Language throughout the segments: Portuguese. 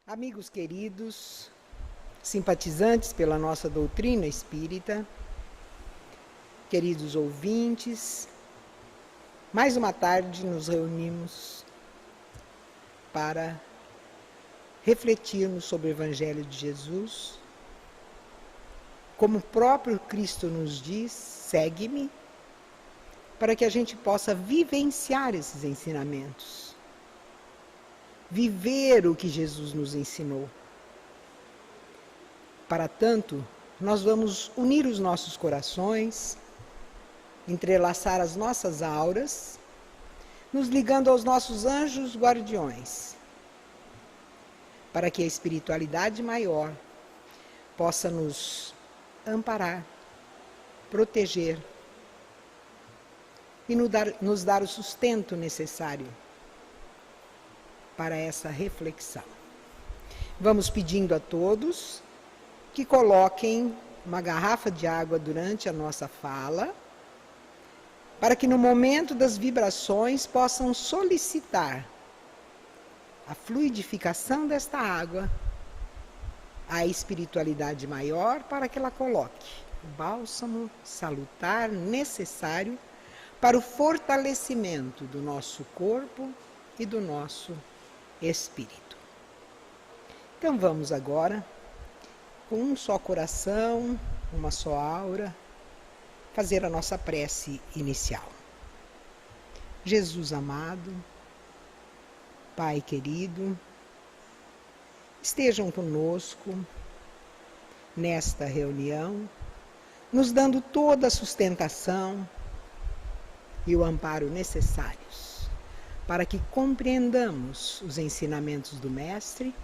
Amigos queridos, simpatizantes pela nossa doutrina espírita, queridos ouvintes, mais uma tarde nos reunimos para refletirmos sobre o Evangelho de Jesus. Como o próprio Cristo nos diz, segue-me, para que a gente possa vivenciar esses ensinamentos. Viver o que Jesus nos ensinou. Para tanto, nós vamos unir os nossos corações, entrelaçar as nossas auras, nos ligando aos nossos anjos guardiões, para que a espiritualidade maior possa nos amparar, proteger e nos dar o sustento necessário para essa reflexão. Vamos pedindo a todos que coloquem uma garrafa de água durante a nossa fala, para que no momento das vibrações possam solicitar a fluidificação desta água à espiritualidade maior, para que ela coloque o bálsamo salutar necessário para o fortalecimento do nosso corpo e do nosso espírito. Então vamos agora, com um só coração, uma só aura, fazer a nossa prece inicial. Jesus amado, Pai querido, estejam conosco nesta reunião, nos dando toda a sustentação e o amparo necessários para que compreendamos os ensinamentos do Mestre,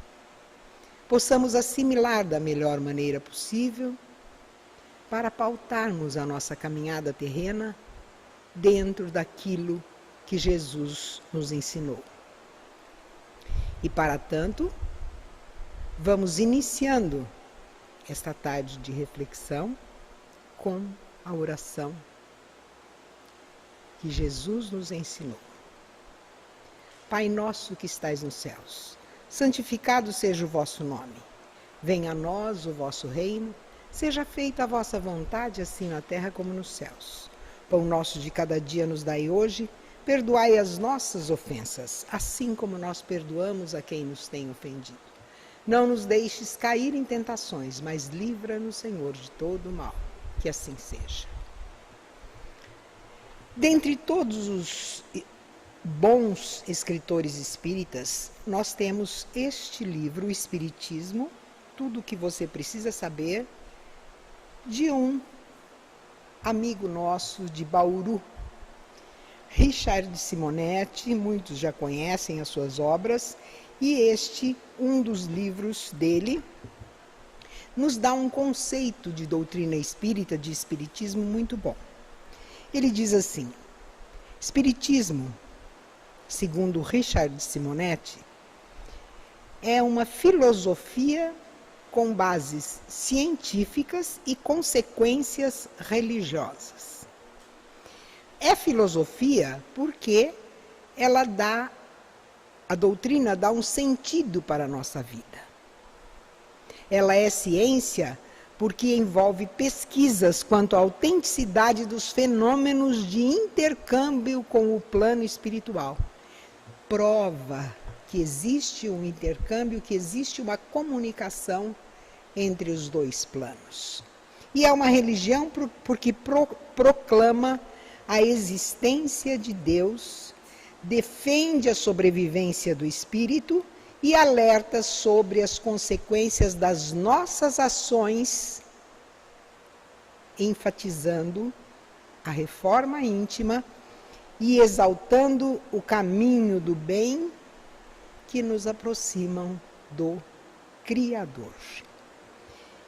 possamos assimilar da melhor maneira possível, para pautarmos a nossa caminhada terrena dentro daquilo que Jesus nos ensinou. E para tanto, vamos iniciando esta tarde de reflexão com a oração que Jesus nos ensinou. Pai nosso que estais nos céus, santificado seja o vosso nome. Venha a nós o vosso reino, seja feita a vossa vontade, assim na terra como nos céus. Pão nosso de cada dia nos dai hoje, perdoai as nossas ofensas, assim como nós perdoamos a quem nos tem ofendido. Não nos deixes cair em tentações, mas livra-nos, Senhor, de todo o mal. Que assim seja. Dentre todos os bons escritores espíritas, nós temos este livro, o Espiritismo, tudo o que você precisa saber, de um amigo nosso de Bauru, Richard Simonetti. Muitos já conhecem as suas obras, e este, um dos livros dele, nos dá um conceito de doutrina espírita, de espiritismo muito bom. Ele diz assim: Espiritismo, segundo Richard Simonetti, é uma filosofia com bases científicas e consequências religiosas. É filosofia porque a doutrina dá um sentido para a nossa vida. Ela é ciência porque envolve pesquisas quanto à autenticidade dos fenômenos de intercâmbio com o plano espiritual. Prova que existe um intercâmbio, que existe uma comunicação entre os dois planos. E é uma religião porque proclama a existência de Deus, defende a sobrevivência do espírito e alerta sobre as consequências das nossas ações, enfatizando a reforma íntima e exaltando o caminho do bem que nos aproximam do Criador.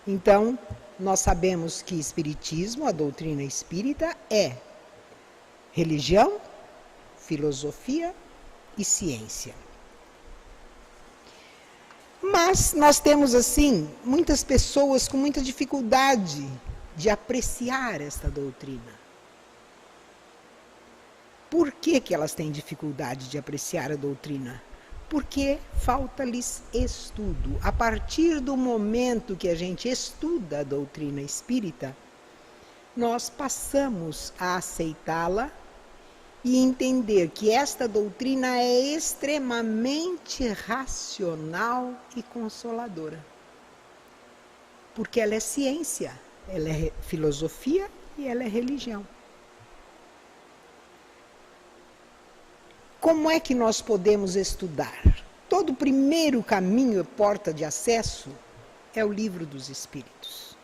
Então, nós sabemos que Espiritismo, a doutrina espírita, é religião, filosofia e ciência. Mas nós temos, assim, muitas pessoas com muita dificuldade de apreciar esta doutrina. Por que elas têm dificuldade de apreciar a doutrina? Porque falta-lhes estudo. A partir do momento que a gente estuda a doutrina espírita, nós passamos a aceitá-la e entender que esta doutrina é extremamente racional e consoladora. Porque ela é ciência, ela é filosofia e ela é religião. Como é que nós podemos estudar? Todo o primeiro caminho, porta de acesso, é o Livro dos Espíritos.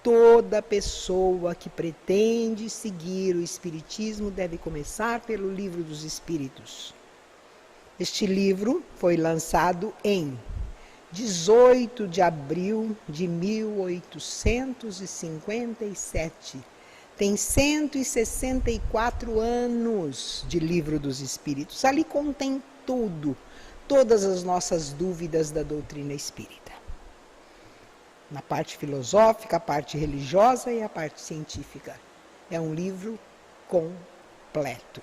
Toda pessoa que pretende seguir o Espiritismo deve começar pelo Livro dos Espíritos. Este livro foi lançado em 18 de abril de 1857. Tem 164 anos de Livro dos Espíritos. Ali contém tudo, todas as nossas dúvidas da doutrina espírita. Na parte filosófica, a parte religiosa e a parte científica. É um livro completo.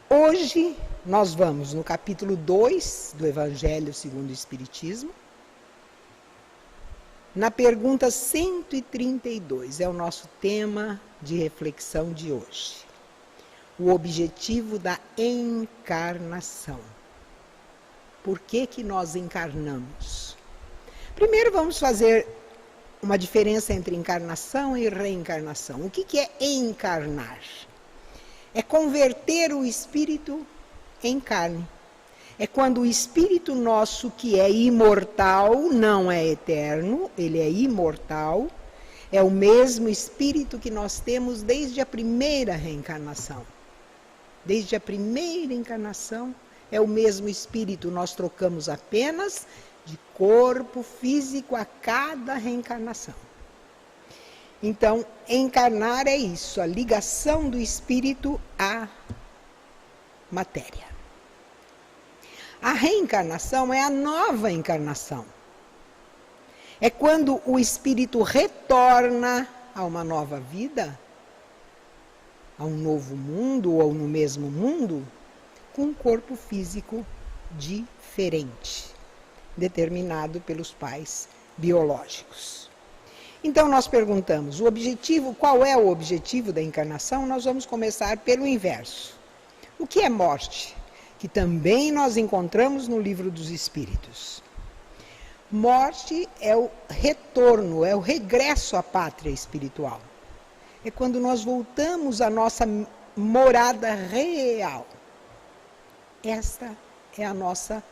Hoje nós vamos no capítulo 2 do Evangelho segundo o Espiritismo. Na pergunta 132, é o nosso tema de reflexão de hoje. O objetivo da encarnação. Por que que nós encarnamos? Primeiro vamos fazer uma diferença entre encarnação e reencarnação. O que que é encarnar? É converter o espírito em carne. É quando o espírito nosso, que é imortal, não é eterno, ele é imortal, é o mesmo espírito que nós temos desde a primeira reencarnação. Desde a primeira encarnação, é o mesmo espírito, nós trocamos apenas de corpo físico a cada reencarnação. Então, encarnar é isso, a ligação do espírito à matéria. A reencarnação é a nova encarnação. É quando o espírito retorna a uma nova vida, a um novo mundo ou no mesmo mundo, com um corpo físico diferente, determinado pelos pais biológicos. Então nós perguntamos, qual é o objetivo da encarnação? Nós vamos começar pelo inverso. O que é morte? Que também nós encontramos no Livro dos Espíritos. Morte é o retorno, é o regresso à pátria espiritual. É quando nós voltamos à nossa morada real. Esta é a nossa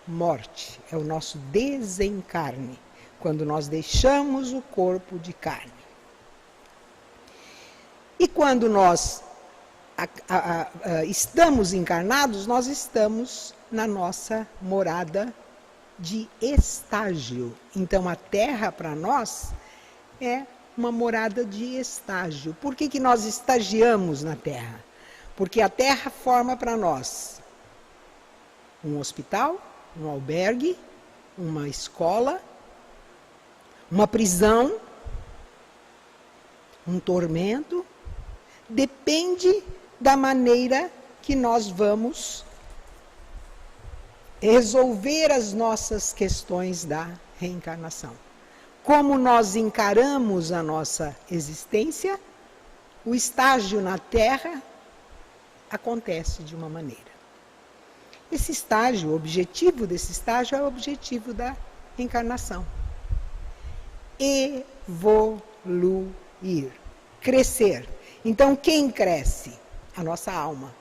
morte, é o nosso desencarne, quando nós deixamos o corpo de carne. E quando nós estamos encarnados, nós estamos na nossa morada de estágio. Então, a Terra, para nós, é uma morada de estágio. Por que que nós estagiamos na Terra? Porque a Terra forma para nós um hospital, um albergue, uma escola, uma prisão, um tormento. Depende da maneira que nós vamos resolver as nossas questões da reencarnação. Como nós encaramos a nossa existência, o estágio na Terra acontece de uma maneira. Esse estágio, o objetivo desse estágio é o objetivo da encarnação. Evoluir, crescer. Então, quem cresce? A nossa alma.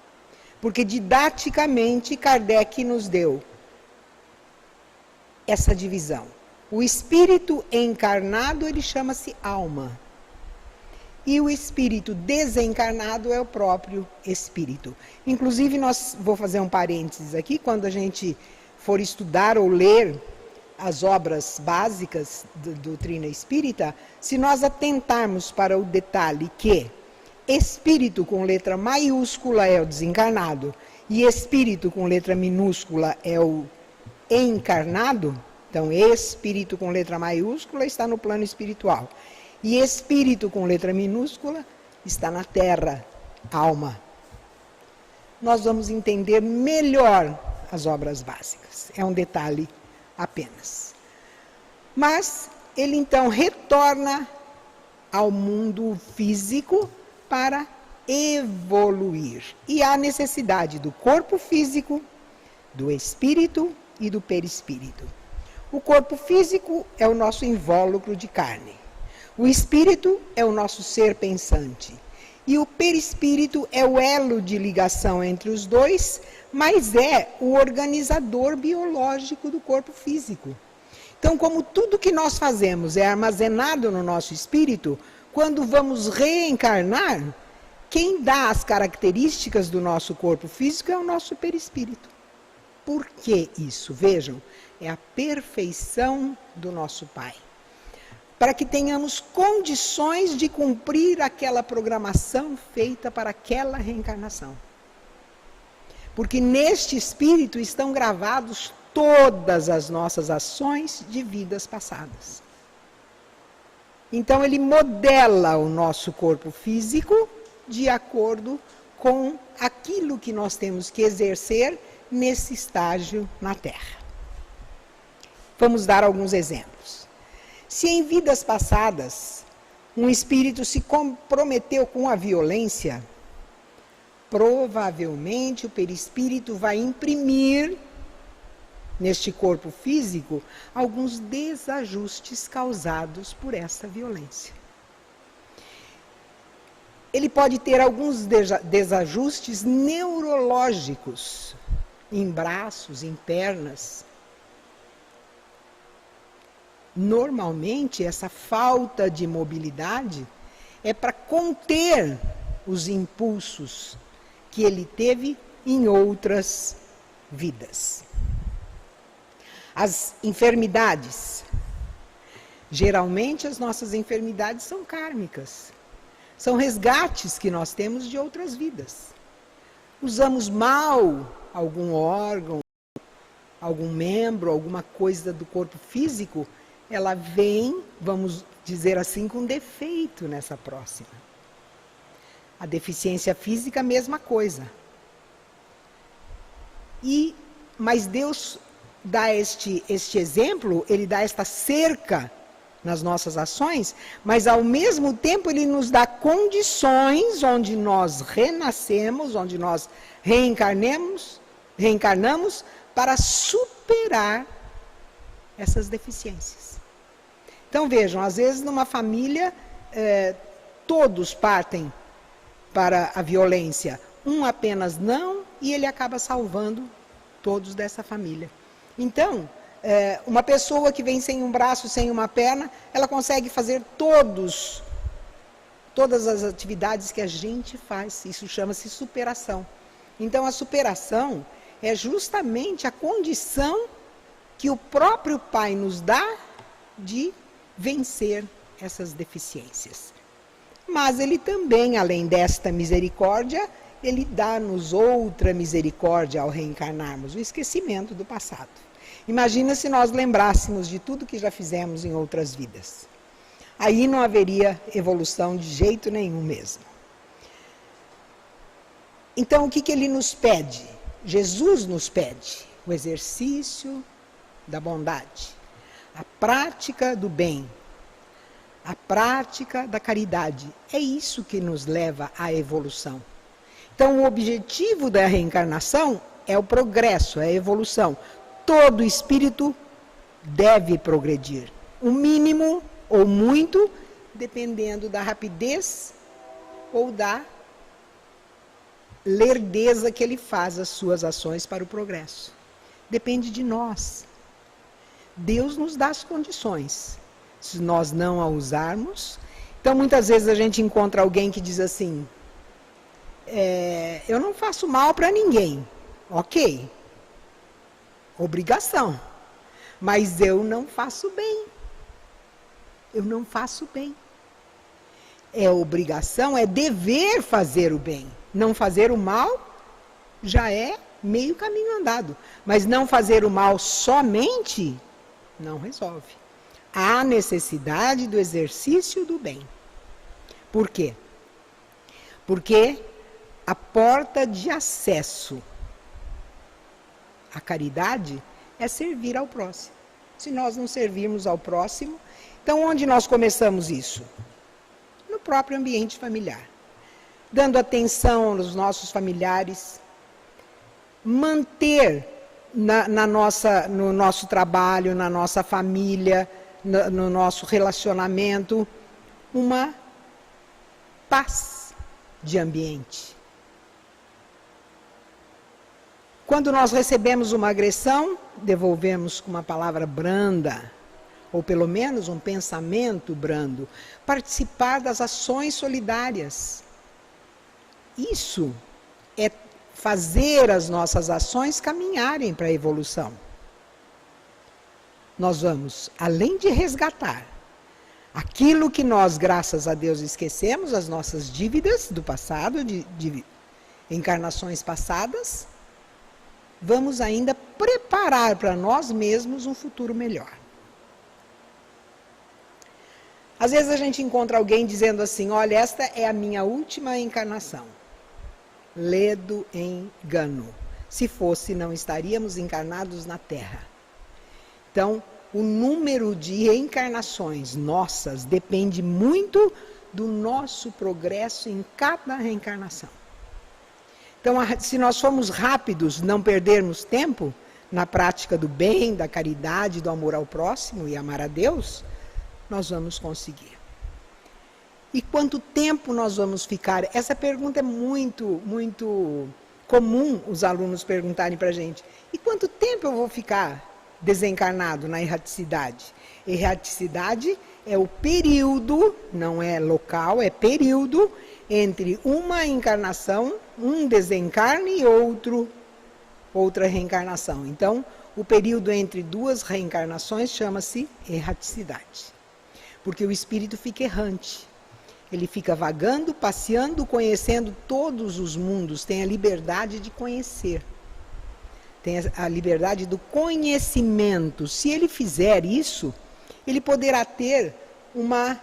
Porque didaticamente Kardec nos deu essa divisão. O espírito encarnado, ele chama-se alma. E o espírito desencarnado é o próprio espírito. Inclusive, vou fazer um parênteses aqui, quando a gente for estudar ou ler as obras básicas da doutrina espírita, se nós atentarmos para o detalhe que espírito com letra maiúscula é o desencarnado e espírito com letra minúscula é o encarnado, então espírito com letra maiúscula está no plano espiritual e espírito com letra minúscula está na terra, alma. nós vamos entender melhor as obras básicas. É um detalhe apenas. Mas ele então retorna ao mundo físico para evoluir. E há necessidade do corpo físico, do espírito e do perispírito. O corpo físico é o nosso invólucro de carne. O espírito é o nosso ser pensante. E o perispírito é o elo de ligação entre os dois, mas é o organizador biológico do corpo físico. Então, como tudo que nós fazemos é armazenado no nosso espírito, quando vamos reencarnar, quem dá as características do nosso corpo físico é o nosso perispírito. Por que isso? Vejam, é a perfeição do nosso Pai. Para que tenhamos condições de cumprir aquela programação feita para aquela reencarnação. Porque neste espírito estão gravados todas as nossas ações de vidas passadas. Então ele modela o nosso corpo físico de acordo com aquilo que nós temos que exercer nesse estágio na Terra. Vamos dar alguns exemplos. Se em vidas passadas um espírito se comprometeu com a violência, provavelmente o perispírito vai imprimir neste corpo físico alguns desajustes causados por essa violência. Ele pode ter alguns desajustes neurológicos em braços, em pernas. Normalmente, essa falta de mobilidade é para conter os impulsos que ele teve em outras vidas. As enfermidades. Geralmente, as nossas enfermidades são kármicas. São resgates que nós temos de outras vidas. Usamos mal algum órgão, algum membro, alguma coisa do corpo físico, ela vem, vamos dizer assim, com defeito nessa próxima. A deficiência física, a mesma coisa. Mas Deus dá este exemplo, ele dá esta cerca nas nossas ações, mas ao mesmo tempo ele nos dá condições onde nós renascemos, onde nós reencarnamos para superar essas deficiências. Então vejam, às vezes numa família todos partem para a violência, um apenas não, e ele acaba salvando todos dessa família. Então, uma pessoa que vem sem um braço, sem uma perna, ela consegue fazer todas as atividades que a gente faz. Isso chama-se superação. Então, a superação é justamente a condição que o próprio Pai nos dá de vencer essas deficiências. Mas ele também, além desta misericórdia, ele dá-nos outra misericórdia ao reencarnarmos, o esquecimento do passado. Imagina se nós lembrássemos de tudo que já fizemos em outras vidas. Aí não haveria evolução de jeito nenhum mesmo. Então, o que ele nos pede? Jesus nos pede o exercício da bondade, a prática do bem, a prática da caridade. É isso que nos leva à evolução. Então, o objetivo da reencarnação é o progresso, é a evolução. Todo espírito deve progredir. O mínimo ou muito, dependendo da rapidez ou da lerdeza que ele faz as suas ações para o progresso. Depende de nós. Deus nos dá as condições. Se nós não a usarmos... Então, muitas vezes a gente encontra alguém que diz assim, eu não faço mal para ninguém. Ok. Obrigação. Mas eu não faço bem. Eu não faço bem. É obrigação, é dever fazer o bem. Não fazer o mal já é meio caminho andado. Mas não fazer o mal somente não resolve. Há necessidade do exercício do bem. Por quê? Porque a porta de acesso à caridade é servir ao próximo. Se nós não servirmos ao próximo, então onde nós começamos isso? No próprio ambiente familiar. Dando atenção aos nossos familiares, manter no nosso trabalho, na nossa família, no nosso relacionamento, uma paz de ambiente. Quando nós recebemos uma agressão, devolvemos com uma palavra branda, ou pelo menos um pensamento brando. Participar das ações solidárias. Isso é fazer as nossas ações caminharem para a evolução. Nós vamos, além de resgatar aquilo que nós, graças a Deus, esquecemos, as nossas dívidas do passado, de encarnações passadas, vamos ainda preparar para nós mesmos um futuro melhor. Às vezes a gente encontra alguém dizendo assim, olha, esta é a minha última encarnação. Ledo engano. Se fosse, não estaríamos encarnados na Terra. Então, o número de reencarnações nossas depende muito do nosso progresso em cada reencarnação. Então, se nós formos rápidos, não perdermos tempo na prática do bem, da caridade, do amor ao próximo e amar a Deus, nós vamos conseguir. E quanto tempo nós vamos ficar? Essa pergunta é muito comum os alunos perguntarem para a gente. E quanto tempo eu vou ficar desencarnado na erraticidade? Erraticidade é o período, não é local, é período entre uma encarnação, um desencarne e outra reencarnação. Então, o período entre duas reencarnações chama-se erraticidade. Porque o espírito fica errante. Ele fica vagando, passeando, conhecendo todos os mundos, tem a liberdade de conhecer. Tem a liberdade do conhecimento. Se ele fizer isso, ele poderá ter uma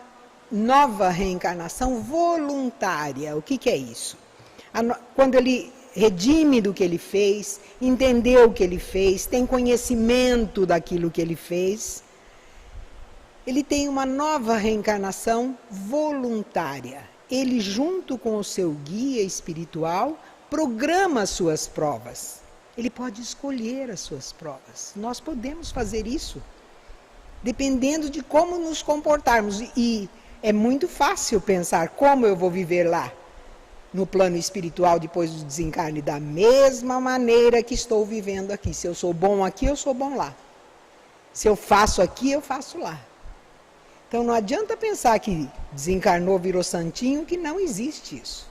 nova reencarnação voluntária. O que é isso? Quando ele redime do que ele fez, entendeu o que ele fez, tem conhecimento daquilo que ele fez, ele tem uma nova reencarnação voluntária. Ele, junto com o seu guia espiritual, programa as suas provas. Ele pode escolher as suas provas. Nós podemos fazer isso, dependendo de como nos comportarmos. E é muito fácil pensar como eu vou viver lá, no plano espiritual, depois do desencarne, da mesma maneira que estou vivendo aqui. Se eu sou bom aqui, eu sou bom lá. Se eu faço aqui, eu faço lá. Então não adianta pensar que desencarnou, virou santinho, que não existe isso.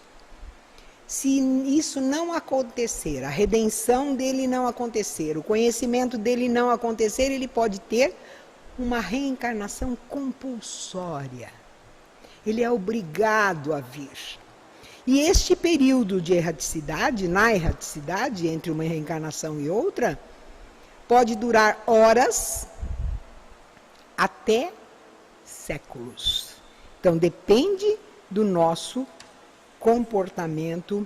Se isso não acontecer, a redenção dele não acontecer, o conhecimento dele não acontecer, ele pode ter uma reencarnação compulsória. Ele é obrigado a vir. E este período de erraticidade, na erraticidade, entre uma reencarnação e outra, pode durar horas até séculos. Então, depende do nosso comportamento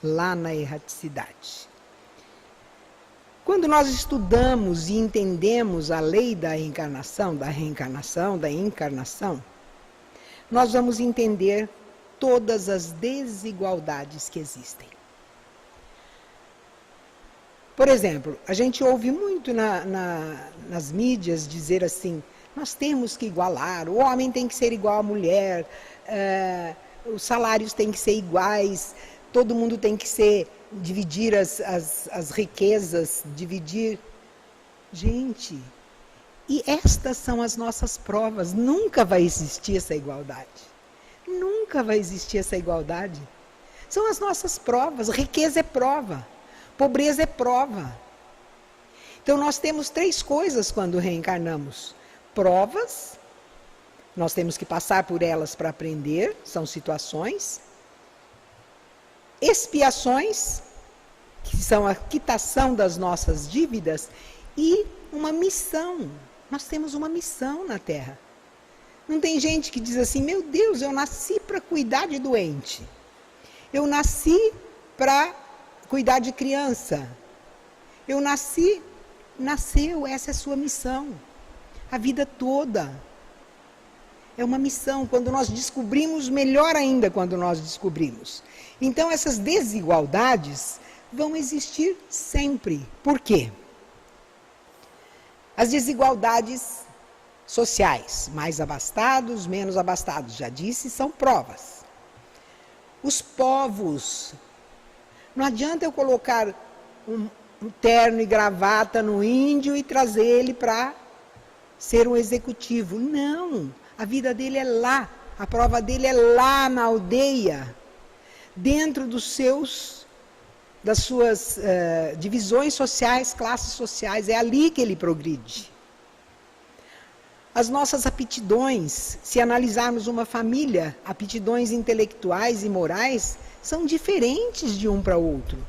lá na erraticidade. Quando nós estudamos e entendemos a lei da reencarnação, nós vamos entender todas as desigualdades que existem. Por exemplo, a gente ouve muito nas mídias dizer assim, nós temos que igualar, o homem tem que ser igual à mulher, os salários têm que ser iguais, todo mundo tem que dividir as riquezas, dividir. Gente, e estas são as nossas provas, nunca vai existir essa igualdade. Nunca vai existir essa igualdade. São as nossas provas, riqueza é prova, pobreza é prova. Então nós temos 3 coisas quando reencarnamos. Provas, nós temos que passar por elas para aprender, são situações. Expiações, que são a quitação das nossas dívidas, e uma missão. Nós temos uma missão na Terra. Não tem gente que diz assim, meu Deus, eu nasci para cuidar de doente. Eu nasci para cuidar de criança. Eu nasceu, essa é a sua missão. A vida toda. É uma missão. Quando nós descobrimos, melhor ainda quando nós descobrimos. Então, essas desigualdades vão existir sempre. Por quê? As desigualdades sociais, mais abastados, menos abastados, já disse, são provas. Os povos, não adianta eu colocar um terno e gravata no índio e trazer ele para ser um executivo. Não, a vida dele é lá, a prova dele é lá na aldeia, dentro das suas divisões sociais, classes sociais, é ali que ele progride. As nossas aptidões, se analisarmos uma família, aptidões intelectuais e morais, são diferentes de um para outro.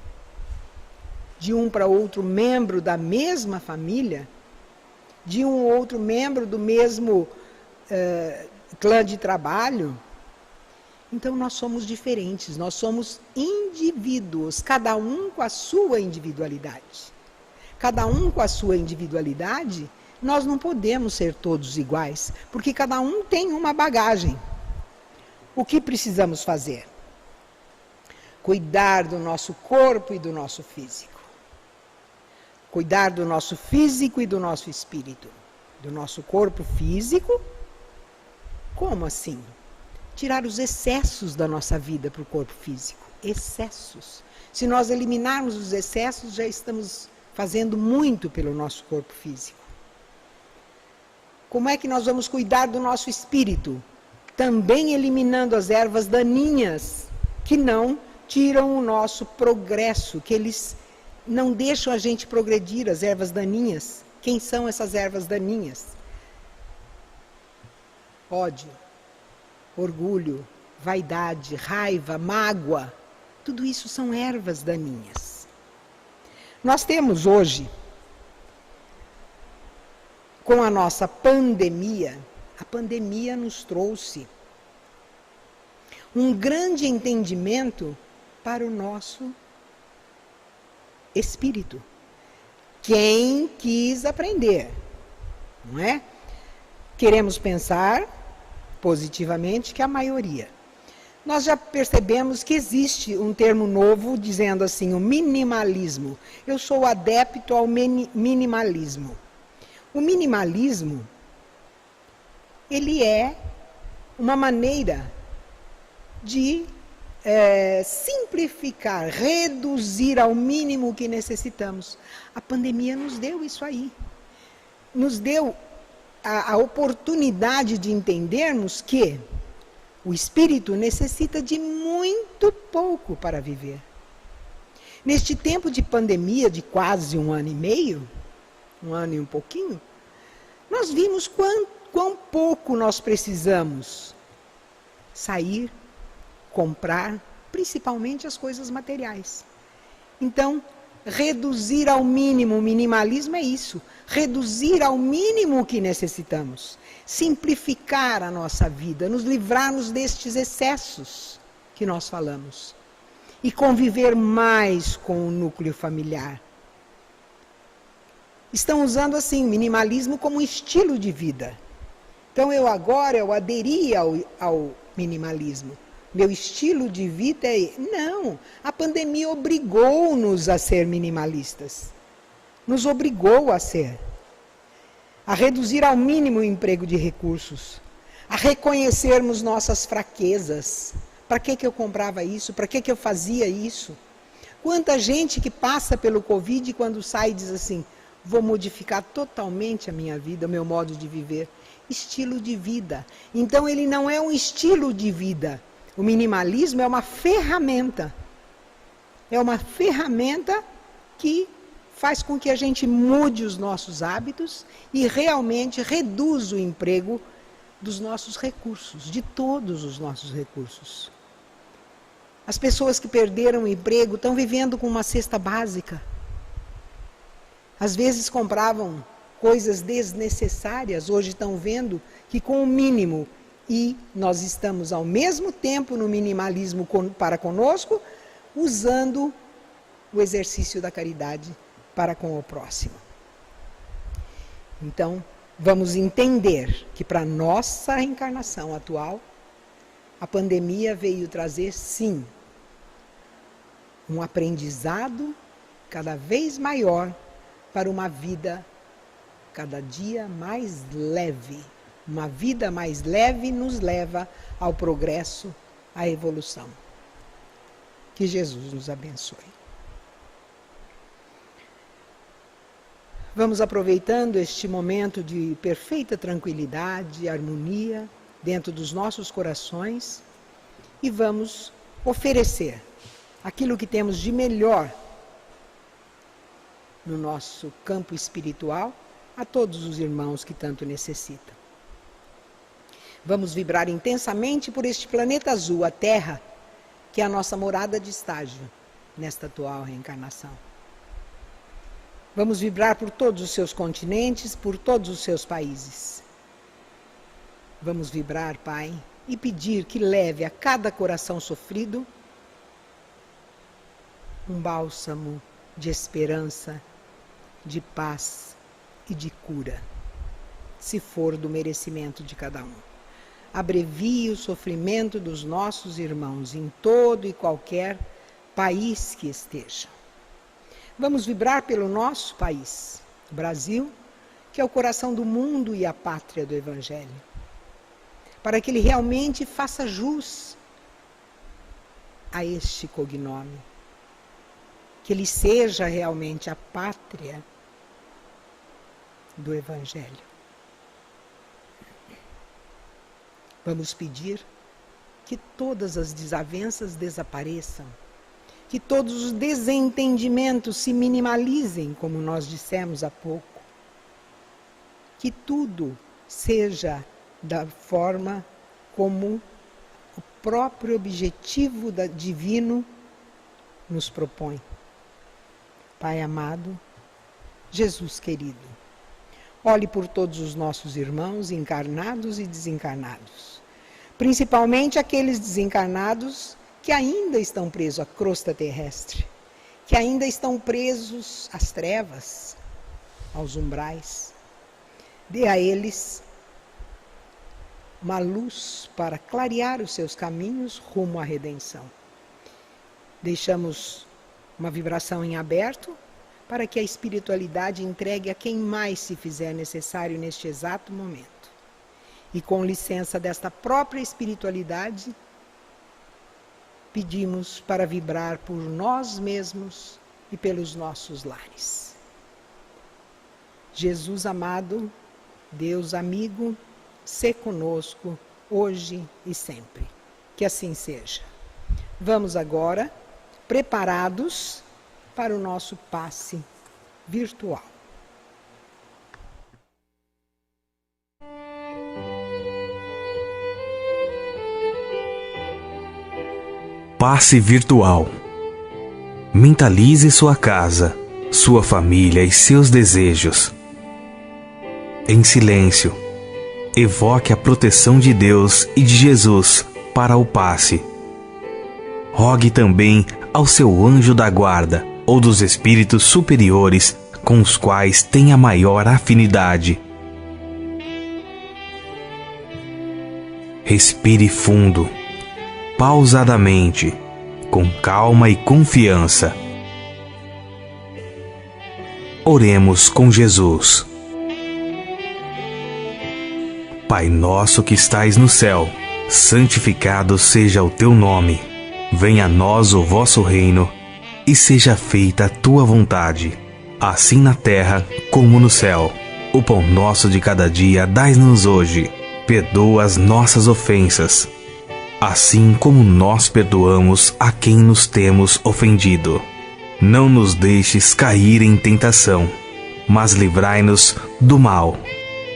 De um para outro membro da mesma família, de um outro membro do mesmo clã de trabalho. Então, nós somos diferentes, nós somos indivíduos, cada um com a sua individualidade. Cada um com a sua individualidade, nós não podemos ser todos iguais, porque cada um tem uma bagagem. O que precisamos fazer? Cuidar do nosso corpo e do nosso físico. Cuidar do nosso físico e do nosso espírito. Do nosso corpo físico. Como assim? Tirar os excessos da nossa vida para o corpo físico. Excessos. Se nós eliminarmos os excessos, já estamos fazendo muito pelo nosso corpo físico. Como é que nós vamos cuidar do nosso espírito? Também eliminando as ervas daninhas, que não tiram o nosso progresso, que eles não deixam a gente progredir, as ervas daninhas. Quem são essas ervas daninhas? Ódio, orgulho, vaidade, raiva, mágoa, tudo isso são ervas daninhas. Nós temos hoje, com a nossa pandemia, a pandemia nos trouxe um grande entendimento para o nosso espírito. Quem quis aprender, não é? Queremos pensar positivamente que a maioria. Nós já percebemos que existe um termo novo dizendo assim, o minimalismo. Eu sou adepto ao minimalismo. O minimalismo, ele é uma maneira de simplificar, reduzir ao mínimo o que necessitamos. A pandemia nos deu isso aí. Nos deu a oportunidade de entendermos que o espírito necessita de muito pouco para viver. Neste tempo de pandemia, de quase 1 ano e meio, 1 ano e um pouquinho, nós vimos quão pouco nós precisamos sair, comprar, principalmente as coisas materiais. Então, reduzir ao mínimo, o minimalismo é isso, reduzir ao mínimo o que necessitamos, simplificar a nossa vida, nos livrarmos destes excessos que nós falamos e conviver mais com o núcleo familiar. Estão usando assim o minimalismo como um estilo de vida. Então eu aderi ao minimalismo. Meu estilo de vida é... Não, a pandemia obrigou-nos a ser minimalistas. Nos obrigou a ser. A reduzir ao mínimo o emprego de recursos. A reconhecermos nossas fraquezas. Para que eu comprava isso? Para que eu fazia isso? Quanta gente que passa pelo Covid e quando sai diz assim, vou modificar totalmente a minha vida, o meu modo de viver. Estilo de vida. Então ele não é um estilo de vida. O minimalismo é uma ferramenta. É uma ferramenta que faz com que a gente mude os nossos hábitos e realmente reduz o emprego dos nossos recursos, de todos os nossos recursos. As pessoas que perderam o emprego estão vivendo com uma cesta básica. Às vezes compravam coisas desnecessárias, hoje estão vendo que com o mínimo, e nós estamos ao mesmo tempo no minimalismo para conosco, usando o exercício da caridade para com o próximo. Então, vamos entender que para a nossa reencarnação atual, a pandemia veio trazer, sim, um aprendizado cada vez maior para uma vida cada dia mais leve. Uma vida mais leve nos leva ao progresso, à evolução. Que Jesus nos abençoe. Vamos aproveitando este momento de perfeita tranquilidade e harmonia dentro dos nossos corações e vamos oferecer aquilo que temos de melhor no nosso campo espiritual a todos os irmãos que tanto necessitam. Vamos vibrar intensamente por este planeta azul, a Terra, que é a nossa morada de estágio nesta atual reencarnação. Vamos vibrar por todos os seus continentes, por todos os seus países. Vamos vibrar, Pai, e pedir que leve a cada coração sofrido um bálsamo de esperança, de paz e de cura, se for do merecimento de cada um. Abrevie o sofrimento dos nossos irmãos em todo e qualquer país que estejam. Vamos vibrar pelo nosso país, o Brasil, que é o coração do mundo e a pátria do Evangelho, para que ele realmente faça jus a este cognome, que ele seja realmente a pátria do Evangelho. Vamos pedir que todas as desavenças desapareçam, que todos os desentendimentos se minimalizem, como nós dissemos há pouco, que tudo seja da forma como o próprio objetivo divino nos propõe. Pai amado, Jesus querido, olhe por todos os nossos irmãos encarnados e desencarnados, principalmente aqueles desencarnados que ainda estão presos à crosta terrestre, que ainda estão presos às trevas, aos umbrais. Dê a eles uma luz para clarear os seus caminhos rumo à redenção. Deixamos uma vibração em aberto para que a espiritualidade entregue a quem mais se fizer necessário neste exato momento. E com licença desta própria espiritualidade, pedimos para vibrar por nós mesmos e pelos nossos lares. Jesus amado, Deus amigo, sê conosco, hoje e sempre. Que assim seja. Vamos agora, preparados para o nosso passe virtual. Passe virtual. Mentalize sua casa, sua família e seus desejos. Em silêncio, evoque a proteção de Deus e de Jesus para o passe. Rogue também ao seu anjo da guarda ou dos espíritos superiores com os quais tenha maior afinidade. Respire fundo, pausadamente, com calma e confiança. Oremos com Jesus. Pai nosso que estais no céu, santificado seja o teu nome. Venha a nós o vosso reino, e seja feita a tua vontade, assim na terra como no céu. O pão nosso de cada dia dai-nos hoje. Perdoa as nossas ofensas, assim como nós perdoamos a quem nos temos ofendido. Não nos deixes cair em tentação, mas livrai-nos do mal,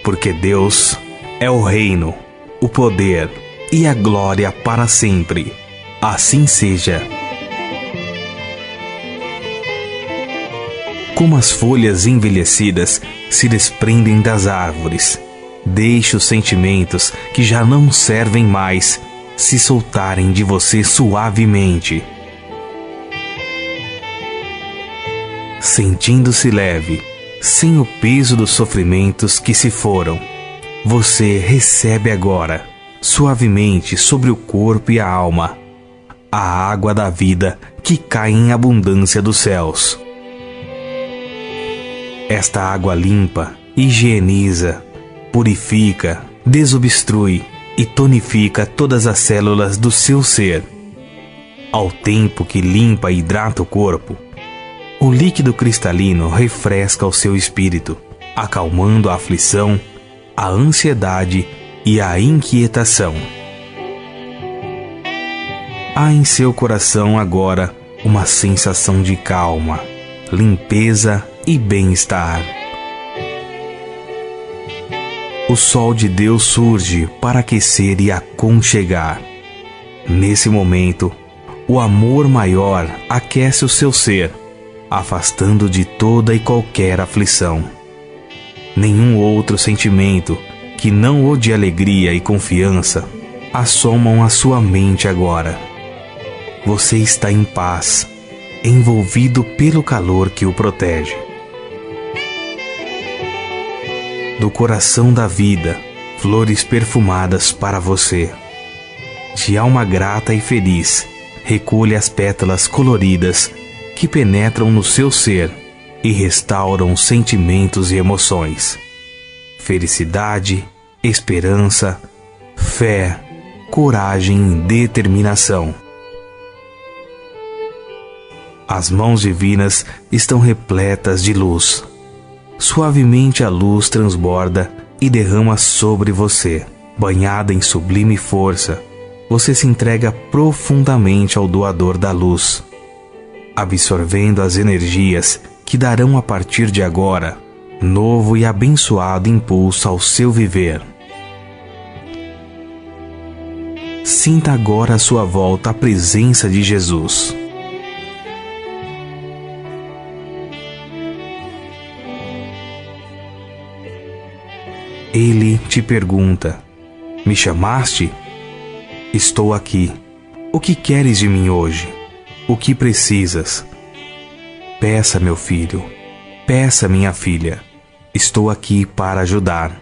porque Deus é o reino, o poder e a glória para sempre. Assim seja. Como as folhas envelhecidas se desprendem das árvores, deixe os sentimentos que já não servem mais se soltarem de você suavemente. Sentindo-se leve, sem o peso dos sofrimentos que se foram, você recebe agora, suavemente sobre o corpo e a alma, a água da vida que cai em abundância dos céus. Esta água limpa, higieniza, purifica, desobstrui e tonifica todas as células do seu ser. Ao tempo que limpa e hidrata o corpo, o líquido cristalino refresca o seu espírito, acalmando a aflição, a ansiedade e a inquietação. Há em seu coração agora uma sensação de calma, limpeza e bem-estar. O sol de Deus surge para aquecer e aconchegar. Nesse momento, o amor maior aquece o seu ser, afastando de toda e qualquer aflição. Nenhum outro sentimento, que não o de alegria e confiança, assomam a sua mente agora. Você está em paz, envolvido pelo calor que o protege. Do coração da vida, flores perfumadas para você. De alma grata e feliz, recolhe as pétalas coloridas que penetram no seu ser e restauram sentimentos e emoções. Felicidade, esperança, fé, coragem e determinação. As mãos divinas estão repletas de luz. Suavemente a luz transborda e derrama sobre você. Banhada em sublime força, você se entrega profundamente ao doador da luz, absorvendo as energias que darão a partir de agora novo e abençoado impulso ao seu viver. Sinta agora à sua volta a presença de Jesus. Ele te pergunta: me chamaste? Estou aqui. O que queres de mim hoje? O que precisas? Peça, meu filho. Peça, minha filha. Estou aqui para ajudar.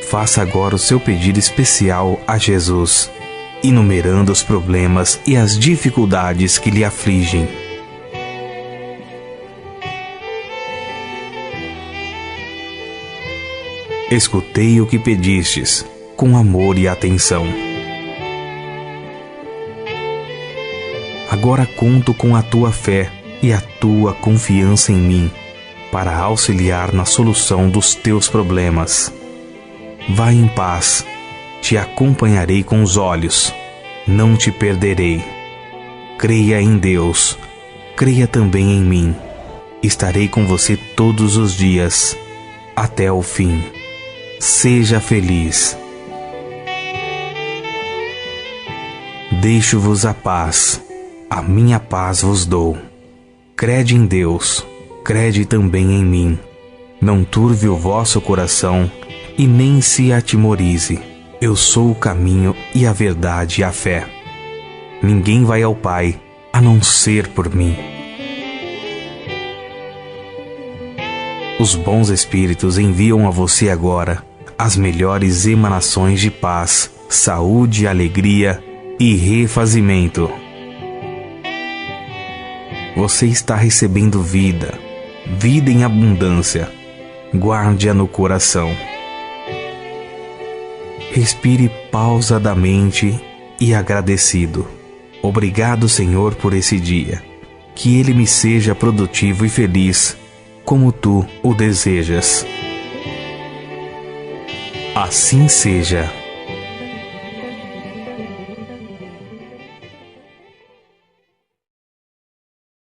Faça agora o seu pedido especial a Jesus, enumerando os problemas e as dificuldades que lhe afligem. Escutei o que pedistes, com amor e atenção. Agora conto com a tua fé e a tua confiança em mim, para auxiliar na solução dos teus problemas. Vá em paz, te acompanharei com os olhos, não te perderei. Creia em Deus, creia também em mim. Estarei com você todos os dias, até o fim. Seja feliz. Deixo-vos a paz, a minha paz vos dou. Crede em Deus, crede também em mim. Não turve o vosso coração e nem se atimorize. Eu sou o caminho e a verdade e a fé. Ninguém vai ao Pai a não ser por mim. Os bons espíritos enviam a você agora as melhores emanações de paz, saúde, alegria e refazimento. Você está recebendo vida, vida em abundância. Guarde-a no coração. Respire pausadamente e agradecido. Obrigado, Senhor, por esse dia. Que ele me seja produtivo e feliz, como tu o desejas. Assim seja.